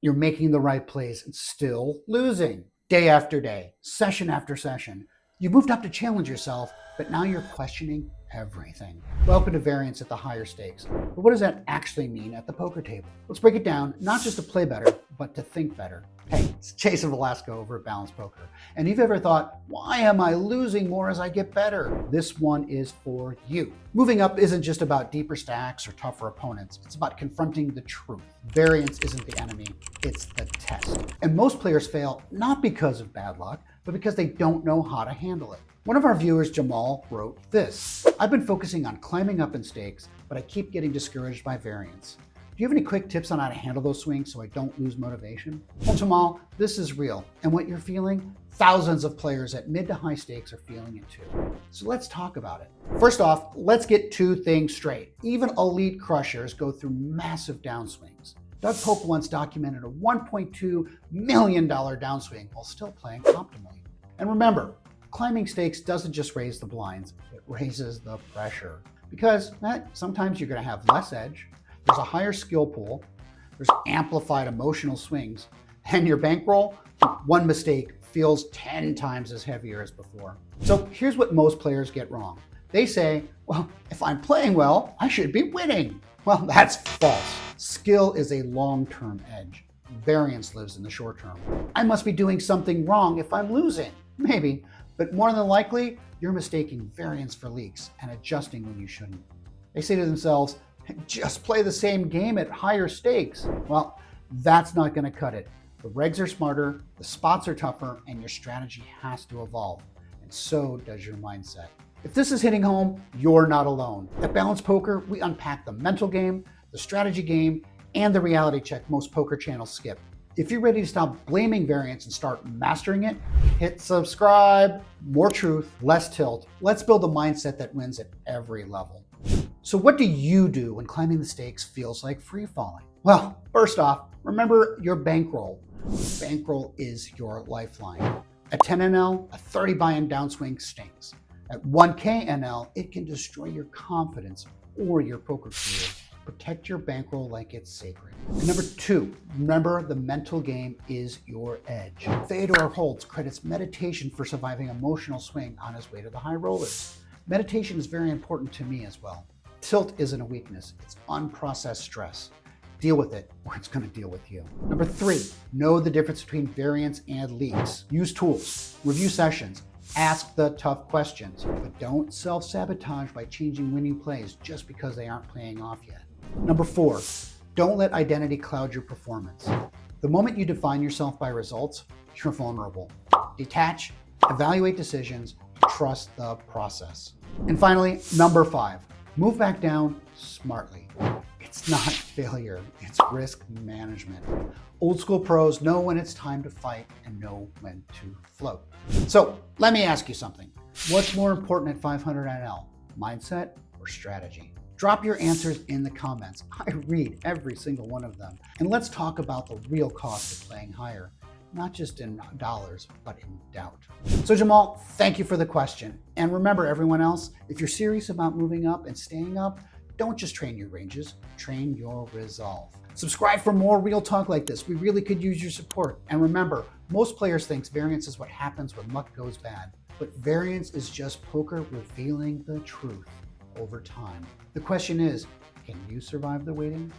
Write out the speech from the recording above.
You're making the right plays and still losing. Day after day, session after session. You moved up to challenge yourself, but now you're questioning everything. Welcome to Variance at the higher stakes. But what does that actually mean at the poker table? Let's break it down, not just to play better, but to think better. Hey, it's Jason Velasco over at Balanced Poker. And if you've ever thought, why am I losing more as I get better? This one is for you. Moving up isn't just about deeper stacks or tougher opponents. It's about confronting the truth. Variance isn't the enemy, it's the test. And most players fail not because of bad luck, but because they don't know how to handle it. One of our viewers, Jamal, wrote this: I've been focusing on climbing up in stakes, but I keep getting discouraged by variance. Do you have any quick tips on how to handle those swings so I don't lose motivation? Well, Jamal, this is real. And what you're feeling, thousands of players at mid to high stakes are feeling it too. So let's talk about it. First off, let's get two things straight. Even elite crushers go through massive downswings. Doug Pope once documented a $1.2 million downswing while still playing optimally. And remember, climbing stakes doesn't just raise the blinds, it raises the pressure. Because sometimes you're going to have less edge, there's a higher skill pool, there's amplified emotional swings, and your bankroll, one mistake feels 10 times as heavier as before. So here's what most players get wrong. They say, well, if I'm playing well, I should be winning. Well, that's false. Skill is a long-term edge. Variance lives in the short term. I must be doing something wrong if I'm losing. Maybe, but more than likely, you're mistaking variance for leaks and adjusting when you shouldn't. They say to themselves, just play the same game at higher stakes. Well, that's not going to cut it. The regs are smarter, the spots are tougher, and your strategy has to evolve. And so does your mindset. If this is hitting home, you're not alone. At Balanced Poker, we unpack the mental game, the strategy game, and the reality check most poker channels skip. If you're ready to stop blaming variance and start mastering it, hit subscribe. More truth, less tilt. Let's build a mindset that wins at every level. So what do you do when climbing the stakes feels like free falling? Well, first off, remember your bankroll. Bankroll is your lifeline. At 10 NL, a 30 buy-in downswing stinks. At 1K NL, it can destroy your confidence or your poker career. Protect your bankroll like it's sacred. And number two, remember the mental game is your edge. Theodore Holtz credits meditation for surviving emotional swing on his way to the high rollers. Meditation is very important to me as well. Tilt isn't a weakness, it's unprocessed stress. Deal with it, or it's going to deal with you. Number three, know the difference between variance and leaks. Use tools, review sessions, ask the tough questions, but don't self-sabotage by changing winning plays just because they aren't paying off yet. Number four, don't let identity cloud your performance. The moment you define yourself by results, you're vulnerable. Detach, evaluate decisions, trust the process. And finally, number five, move back down smartly. It's not failure, it's risk management. Old school pros know when it's time to fight and know when to float. So let me ask you something. What's more important at 500 NL, mindset or strategy? Drop your answers in the comments. I read every single one of them. And let's talk about the real cost of playing higher, not just in dollars, but in doubt. So Jamal, thank you for the question. And remember, everyone else, if you're serious about moving up and staying up, don't just train your ranges, train your resolve. Subscribe for more real talk like this. We really could use your support. And remember, most players think variance is what happens when luck goes bad. But variance is just poker revealing the truth over time. The question is, can you survive the waiting?